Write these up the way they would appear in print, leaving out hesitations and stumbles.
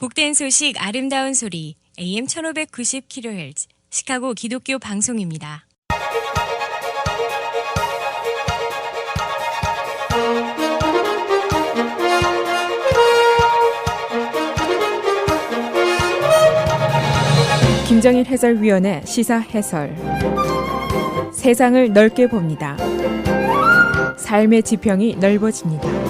복된 소식 아름다운 소리 AM 1590kHz 시카고 기독교 방송입니다. 김정일 해설위원의 시사 해설. 세상을 넓게 봅니다. 삶의 지평이 넓어집니다.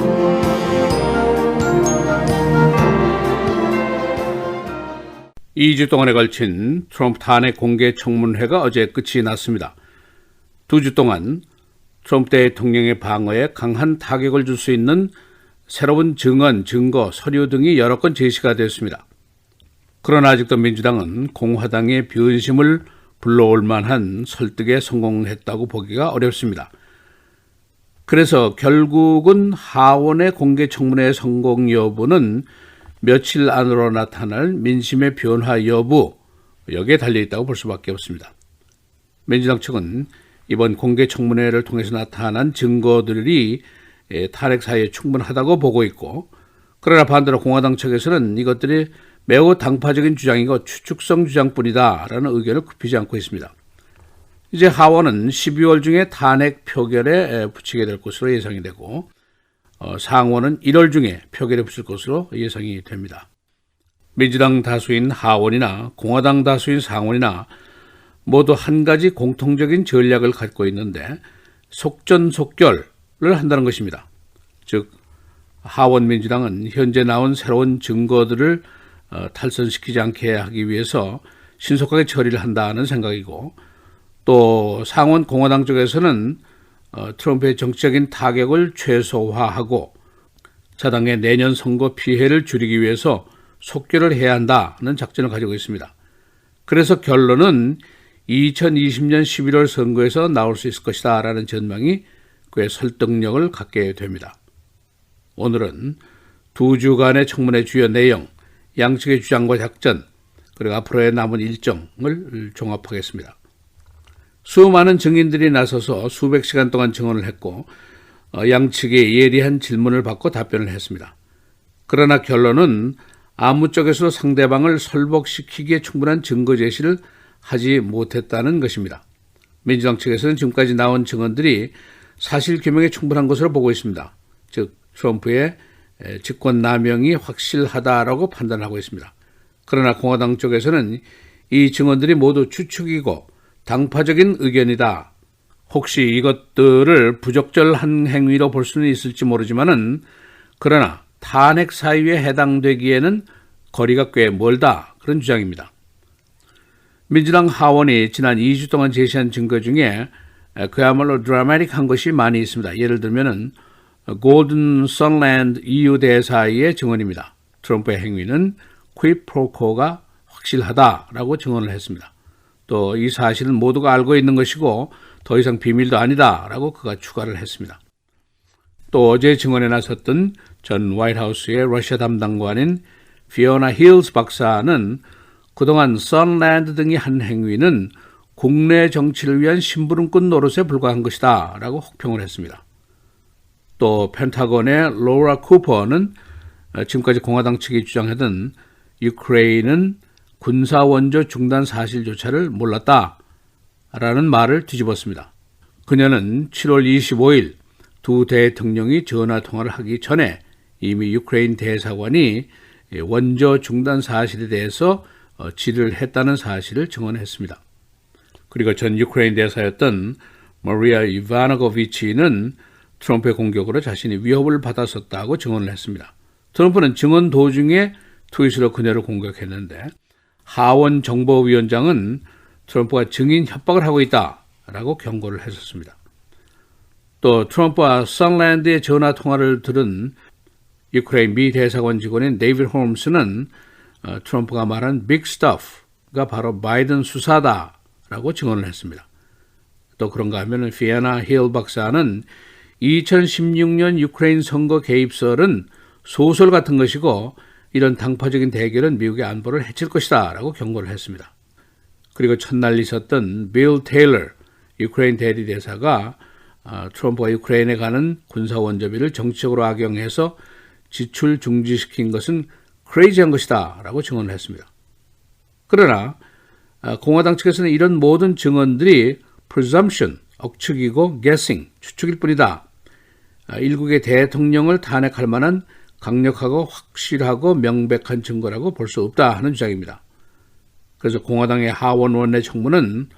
이 주 동안에 걸친 트럼프 탄핵 공개 청문회가 어제 끝이 났습니다. 2주 동안 트럼프 대통령의 방어에 강한 타격을 줄 수 있는 새로운 증언, 증거, 서류 등이 여러 건 제시가 됐습니다. 그러나 아직도 민주당은 공화당의 변심을 불러올 만한 설득에 성공했다고 보기가 어렵습니다. 그래서 결국은 하원의 공개 청문회 성공 여부는 며칠 안으로 나타날 민심의 변화 여부, 여기에 달려있다고 볼 수밖에 없습니다. 민주당 측은 이번 공개 청문회를 통해서 나타난 증거들이 탄핵 사유에 충분하다고 보고 있고, 그러나 반대로 공화당 측에서는 이것들이 매우 당파적인 주장이고 추측성 주장뿐이다 라는 의견을 굽히지 않고 있습니다. 이제 하원은 12월 중에 탄핵 표결에 붙이게 될 것으로 예상이 되고, 상원은 1월 중에 표결에 붙일 것으로 예상이 됩니다. 민주당 다수인 하원이나 공화당 다수인 상원이나 모두 한 가지 공통적인 전략을 갖고 있는데 속전속결을 한다는 것입니다. 즉, 하원 민주당은 현재 나온 새로운 증거들을 탈선시키지 않게 하기 위해서 신속하게 처리를 한다는 생각이고, 또 상원 공화당 쪽에서는 트럼프의 정치적인 타격을 최소화하고 자당의 내년 선거 피해를 줄이기 위해서 속결을 해야 한다는 작전을 가지고 있습니다. 그래서 결론은 2020년 11월 선거에서 나올 수 있을 것이다 라는 전망이 꽤 설득력을 갖게 됩니다. 오늘은 2주간의 청문회 주요 내용, 양측의 주장과 작전, 그리고 앞으로의 남은 일정을 종합하겠습니다. 수많은 증인들이 나서서 수백 시간 동안 증언을 했고, 양측의 예리한 질문을 받고 답변을 했습니다. 그러나 결론은 아무 쪽에서도 상대방을 설복시키기에 충분한 증거 제시를 하지 못했다는 것입니다. 민주당 측에서는 지금까지 나온 증언들이 사실 규명에 충분한 것으로 보고 있습니다. 즉, 트럼프의 직권 남용이 확실하다라고 판단하고 있습니다. 그러나 공화당 쪽에서는 이 증언들이 모두 추측이고 당파적인 의견이다. 혹시 이것들을 부적절한 행위로 볼 수는 있을지 모르지만은, 그러나 탄핵 사유에 해당되기에는 거리가 꽤 멀다, 그런 주장입니다. 민주당 하원이 지난 2주 동안 제시한 증거 중에 그야말로 드라마틱한 것이 많이 있습니다. 예를 들면은 골든 선랜드 EU 대사의 증언입니다. 트럼프의 행위는 퀴드 프로코가 확실하다라고 증언을 했습니다. 또 이 사실은 모두가 알고 있는 것이고 더 이상 비밀도 아니다라고 그가 추가를 했습니다. 또 어제 증언에 나섰던 전 화이트하우스의 러시아 담당관인 피오나 힐스 박사는 그동안 선랜드 등이 한 행위는 국내 정치를 위한 심부름꾼 노릇에 불과한 것이다 라고 혹평을 했습니다. 또 펜타곤의 로라 쿠퍼는 지금까지 공화당 측이 주장하던 유크레인은 군사원조 중단 사실조차를 몰랐다라는 말을 뒤집었습니다. 그녀는 7월 25일 두 대통령이 전화통화를 하기 전에 이미 유크레인 대사관이 원조 중단 사실에 대해서 질의를 했다는 사실을 증언했습니다. 그리고 전 유크레인 대사였던 마리아 이바노고비치는 트럼프의 공격으로 자신이 위협을 받았었다고 증언을 했습니다. 트럼프는 증언 도중에 트윗으로 그녀를 공격했는데, 하원 정보위원장은 트럼프가 증인 협박을 하고 있다라고 경고를 했었습니다. 또 트럼프와 선랜드의 전화통화를 들은 유크레인 미 대사관 직원인 데이비드 홈스는 트럼프가 말한 빅 스터프가 바로 바이든 수사다라고 증언을 했습니다. 또 그런가 하면 피오나 힐 박사는 2016년 유크레인 선거 개입설은 소설 같은 것이고 이런 당파적인 대결은 미국의 안보를 해칠 것이다 라고 경고를 했습니다. 그리고 첫날 있었던 빌 테일러 유크레인 대리대사가 트럼프가 유크레인에 가는 군사원조비를 정치적으로 악용해서 지출 중지시킨 것은 crazy한 것이다 라고 증언을 했습니다. 그러나 공화당 측에서는 이런 모든 증언들이 presumption, 억측이고 guessing, 추측일 뿐이다. 일국의 대통령을 탄핵할 만한 강력하고 확실하고 명백한 증거라고 볼 수 없다 하는 주장입니다. 그래서 공화당의 하원 원내 청문은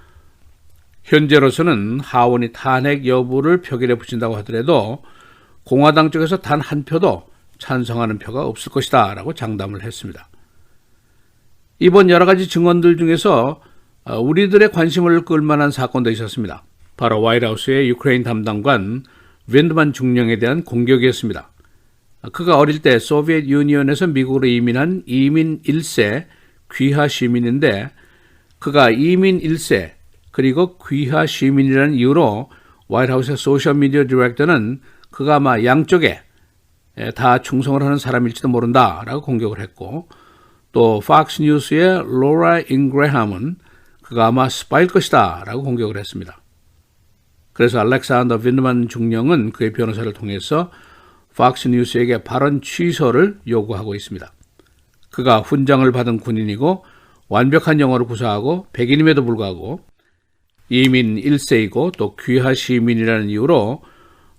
현재로서는 하원이 탄핵 여부를 표결에 붙인다고 하더라도 공화당 쪽에서 단 한 표도 찬성하는 표가 없을 것이다 라고 장담을 했습니다. 이번 여러 가지 증언들 중에서 우리들의 관심을 끌 만한 사건도 있었습니다. 바로 화이트하우스의 유크레인 담당관 윈드만 중령에 대한 공격이었습니다. 그가 어릴 때 소비에트 유니언에서 미국으로 이민한 이민 1세 귀화 시민인데 그가 이민 1세 그리고 귀화 시민이라는 이유로 화이트하우스의 소셜미디어 디렉터는 그가 아마 양쪽에 다 충성을 하는 사람일지도 모른다라고 공격을 했고 또 팍스 뉴스의 로라 잉그레함은 그가 아마 스파일 것이다 라고 공격을 했습니다. 그래서 알렉산더 윈드만 중령은 그의 변호사를 통해서 팍스 뉴스에게 발언 취소를 요구하고 있습니다. 그가 훈장을 받은 군인이고 완벽한 영어를 구사하고 백인임에도 불구하고 이민 1세이고 또 귀화 시민이라는 이유로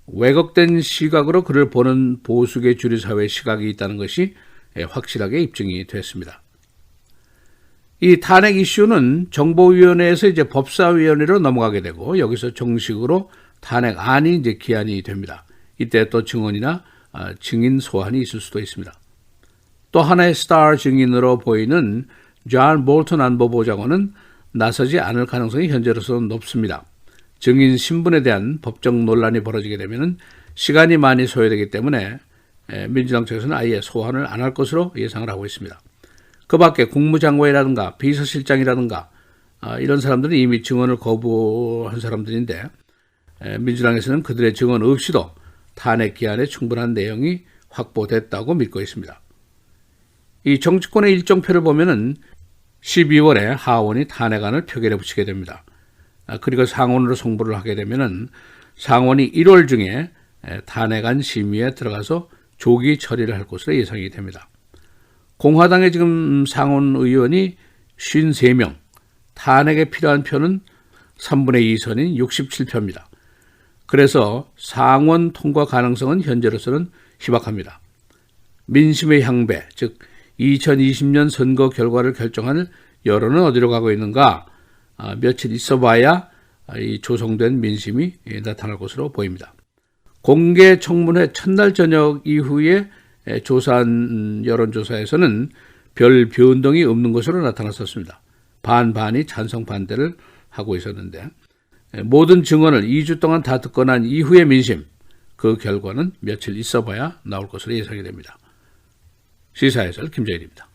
왜곡된 시각으로 그를 보는 보수계 주류 사회의 시각이 있다는 것이 확실하게 입증이 됐습니다. 이 탄핵 이슈는 정보위원회에서 이제 법사위원회로 넘어가게 되고 여기서 정식으로 탄핵안이 이제 기한이 됩니다. 이때 또 증언이나 증인 소환이 있을 수도 있습니다. 또 하나의 스타 증인으로 보이는 존 볼턴 안보보좌관은 나서지 않을 가능성이 현재로서는 높습니다. 증인 신분에 대한 법적 논란이 벌어지게 되면 시간이 많이 소요되기 때문에 민주당 측에서는 아예 소환을 안 할 것으로 예상을 하고 있습니다. 그 밖에 국무장관이라든가 비서실장이라든가 이런 사람들은 이미 증언을 거부한 사람들인데 민주당에서는 그들의 증언 없이도 탄핵 기한에 충분한 내용이 확보됐다고 믿고 있습니다. 이 정치권의 일정표를 보면은 12월에 하원이 탄핵안을 표결에 붙이게 됩니다. 그리고 상원으로 송부를 하게 되면은 상원이 1월 중에 탄핵안 심의에 들어가서 조기 처리를 할 것으로 예상이 됩니다. 공화당의 지금 상원 의원이 53명, 탄핵에 필요한 표는 3분의 2선인 67표입니다. 그래서 상원 통과 가능성은 현재로서는 희박합니다. 민심의 향배, 즉 2020년 선거 결과를 결정할 여론은 어디로 가고 있는가? 며칠 있어봐야 이 조성된 민심이 나타날 것으로 보입니다. 공개 청문회 첫날 저녁 이후에 조사한 여론조사에서는 별 변동이 없는 것으로 나타났었습니다. 반반이 찬성 반대를 하고 있었는데 모든 증언을 2주 동안 다 듣고 난 이후의 민심, 그 결과는 며칠 있어봐야 나올 것으로 예상이 됩니다. 시사해설 김정일입니다.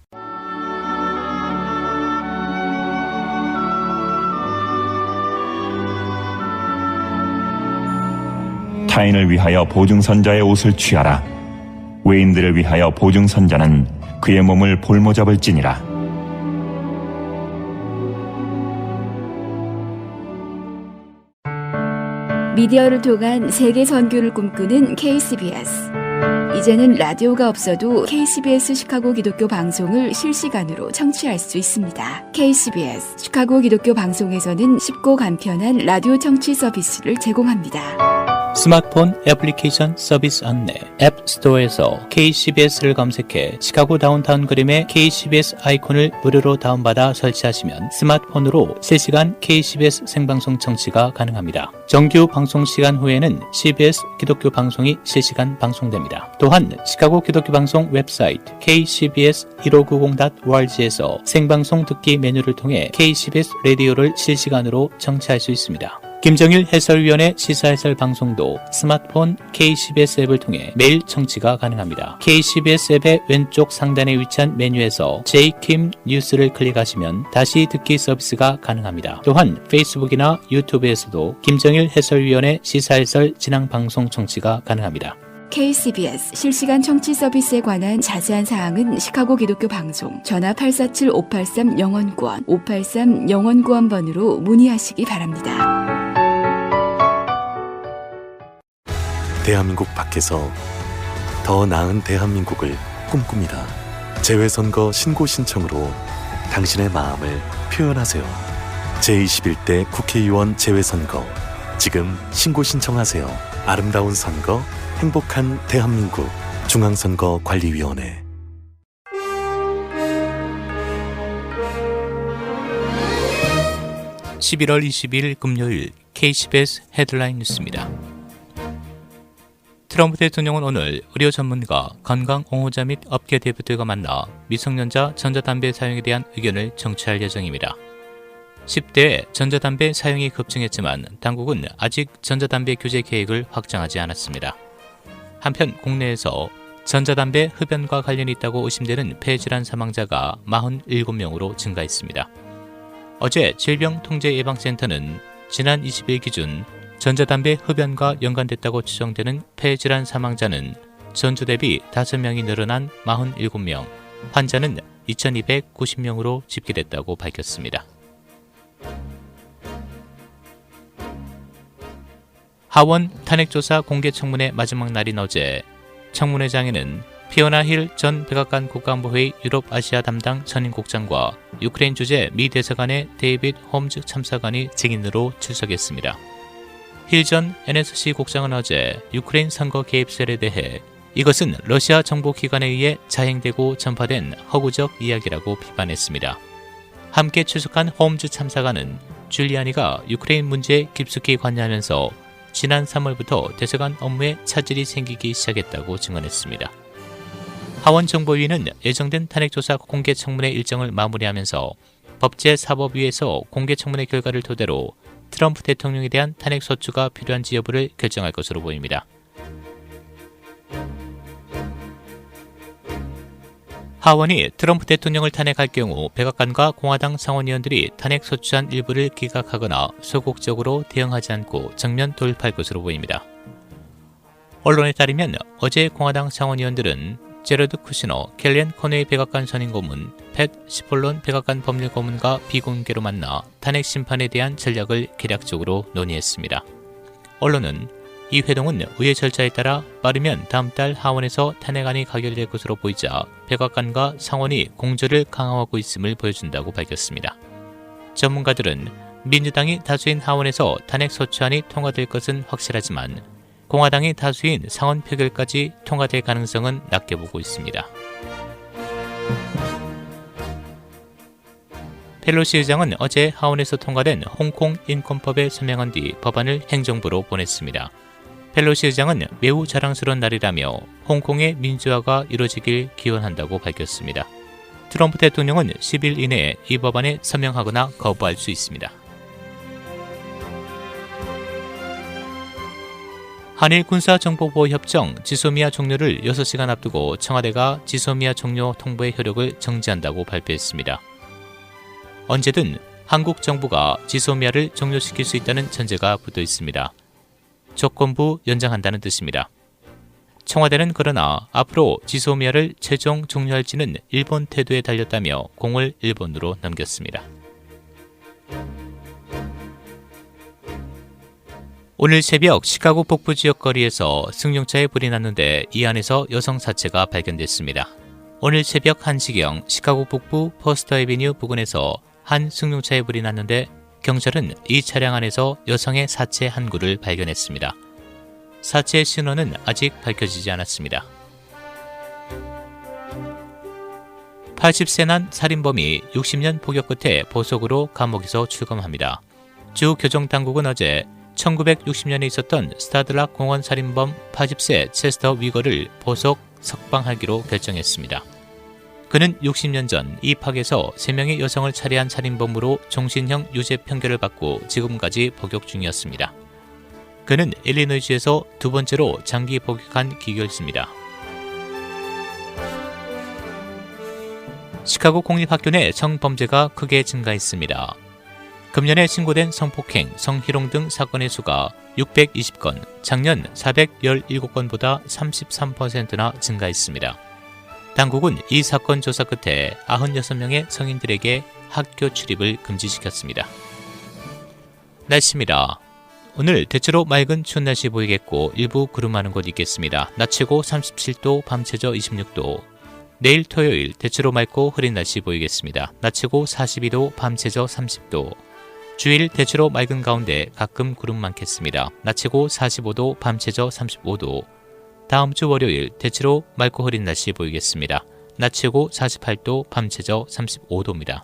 타인을 위하여 보증선자의 옷을 취하라. 외인들을 위하여 보증선자는 그의 몸을 볼모잡을지니라. 미디어를 통한 세계 선교를 꿈꾸는 KCBS. 이제는 라디오가 없어도 KCBS 시카고 기독교 방송을 실시간으로 청취할 수 있습니다. KCBS 시카고 기독교 방송에서는 쉽고 간편한 라디오 청취 서비스를 제공합니다. 스마트폰 애플리케이션 서비스 안내 앱 스토어에서 KCBS를 검색해 시카고 다운타운 그림의 KCBS 아이콘을 무료로 다운받아 설치하시면 스마트폰으로 실시간 KCBS 생방송 청취가 가능합니다. 정규 방송 시간 후에는 CBS 기독교 방송이 실시간 방송됩니다. 또한 시카고 기독교 방송 웹사이트 kcbs1590.org에서 생방송 듣기 메뉴를 통해 KCBS 라디오를 실시간으로 청취할 수 있습니다. 김정일 해설위원의 시사해설 방송도 스마트폰 KCBS 앱을 통해 매일 청취가 가능합니다. KCBS 앱의 왼쪽 상단에 위치한 메뉴에서 J킴 뉴스를 클릭하시면 다시 듣기 서비스가 가능합니다. 또한 페이스북이나 유튜브에서도 김정일 해설위원의 시사해설 진행 방송 청취가 가능합니다. KCBS 실시간 청취 서비스에 관한 자세한 사항은 시카고 기독교 방송 전화 847-583-영원구원 583-영원구원번으로 문의하시기 바랍니다. 대한민국 밖에서 더 나은 대한민국을 꿈꿉니다. 재외선거 신고 신청으로 당신의 마음을 표현하세요. 제21대 국회의원 재외선거 지금 신고 신청하세요. 아름다운 선거, 행복한 대한민국 중앙선거관리위원회. (11월 22일) 금요일 KCBS 헤드라인 뉴스입니다. 트럼프 대통령은 오늘 의료 전문가, 건강 옹호자 및 업계 대표들과 만나 미성년자 전자담배 사용에 대한 의견을 청취할 예정입니다. 10대에 전자담배 사용이 급증했지만 당국은 아직 전자담배 규제 계획을 확정하지 않았습니다. 한편 국내에서 전자담배 흡연과 관련이 있다고 의심되는 폐질환 사망자가 47명으로 증가했습니다. 어제 질병통제예방센터는 지난 20일 기준 전자담배 흡연과 연관됐다고 추정되는 폐질환 사망자는 전주 대비 5명이 늘어난 47명, 환자는 2290명으로 집계됐다고 밝혔습니다. 하원 탄핵조사 공개청문회 마지막 날인 어제 청문회장에는 피오나 힐 전 백악관 국가안보회의 유럽아시아 담당 전임국장과 유크레인 주재 미 대사관의 데이빗 홈즈 참사관이 증인으로 출석했습니다. 힐 전 NSC 국장은 어제 유크레인 선거 개입설에 대해 이것은 러시아 정보기관에 의해 자행되고 전파된 허구적 이야기라고 비판했습니다. 함께 출석한 홈즈 참사관은 줄리아니가 유크레인 문제에 깊숙이 관여하면서 지난 3월부터 대사관 업무에 차질이 생기기 시작했다고 증언했습니다. 하원 정보위는 예정된 탄핵조사 공개청문회 일정을 마무리하면서 법제사법위에서 공개청문회 결과를 토대로 트럼프 대통령에 대한 탄핵소추가 필요한지 여부를 결정할 것으로 보입니다. 하원이 트럼프 대통령을 탄핵할 경우 백악관과 공화당 상원의원들이 탄핵소추안 일부를 기각하거나 소극적으로 대응하지 않고 정면 돌입할 것으로 보입니다. 언론에 따르면 어제 공화당 상원의원들은 제러드 쿠시너, 켈리앤 코네이 백악관 선임고문, 팻 시폴론 백악관 법률고문과 비공개로 만나 탄핵 심판에 대한 전략을 계략적으로 논의했습니다. 언론은 이 회동은 의회 절차에 따라 빠르면 다음 달 하원에서 탄핵안이 가결될 것으로 보이자 백악관과 상원이 공조를 강화하고 있음을 보여준다고 밝혔습니다. 전문가들은 민주당이 다수인 하원에서 탄핵소추안이 통과될 것은 확실하지만 공화당이 다수인 상원 표결까지 통과될 가능성은 낮게 보고 있습니다. 펠로시 의장은 어제 하원에서 통과된 홍콩 인권법에 서명한 뒤 법안을 행정부로 보냈습니다. 펠로시 의장은 매우 자랑스러운 날이라며 홍콩의 민주화가 이루어지길 기원한다고 밝혔습니다. 트럼프 대통령은 10일 이내에 이 법안에 서명하거나 거부할 수 있습니다. 한일 군사정보보호 협정 지소미아 종료를 6시간 앞두고 청와대가 지소미아 종료 통보의 효력을 정지한다고 발표했습니다. 언제든 한국 정부가 지소미아를 종료시킬 수 있다는 전제가 붙어 있습니다. 조건부 연장한다는 뜻입니다. 청와대는 그러나 앞으로 지소미아를 최종 종료할지는 일본 태도에 달렸다며 공을 일본으로 넘겼습니다. 오늘 새벽 시카고 북부 지역 거리에서 승용차에 불이 났는데 이 안에서 여성 사체가 발견됐습니다. 오늘 새벽 1시경 시카고 북부 퍼스트 애비뉴 부근에서 한 승용차에 불이 났는데 경찰은 이 차량 안에서 여성의 사체 한 구를 발견했습니다. 사체의 신원은 아직 밝혀지지 않았습니다. 80세 난 살인범이 60년 복역 끝에 보석으로 감옥에서 출검합니다. 주 교정당국은 어제 1960년에 있었던 스타드락 공원 살인범 80세 체스터 위거를 보석 석방하기로 결정했습니다. 그는 60년 전 이 팍에서 3명의 여성을 살해한 살인범으로 종신형 유죄 판결을 받고 지금까지 복역 중이었습니다. 그는 일리노이주에서 두 번째로 장기 복역한 기결입니다. 시카고 공립학교 내 성범죄가 크게 증가했습니다. 금년에 신고된 성폭행, 성희롱 등 사건의 수가 620건, 작년 417건보다 33%나 증가했습니다. 당국은 이 사건 조사 끝에 96명의 성인들에게 학교 출입을 금지시켰습니다. 날씨입니다. 오늘 대체로 맑은 추운 날씨 보이겠고 일부 구름 많은 곳 있겠습니다. 낮 최고 37도, 밤 최저 26도. 내일 토요일 대체로 맑고 흐린 날씨 보이겠습니다. 낮 최고 42도, 밤 최저 30도. 주일 대체로 맑은 가운데 가끔 구름 많겠습니다. 낮 최고 45도, 밤 최저 35도. 다음 주 월요일 대체로 맑고 흐린 날씨 보이겠습니다. 낮 최고 48도, 밤 최저 35도입니다.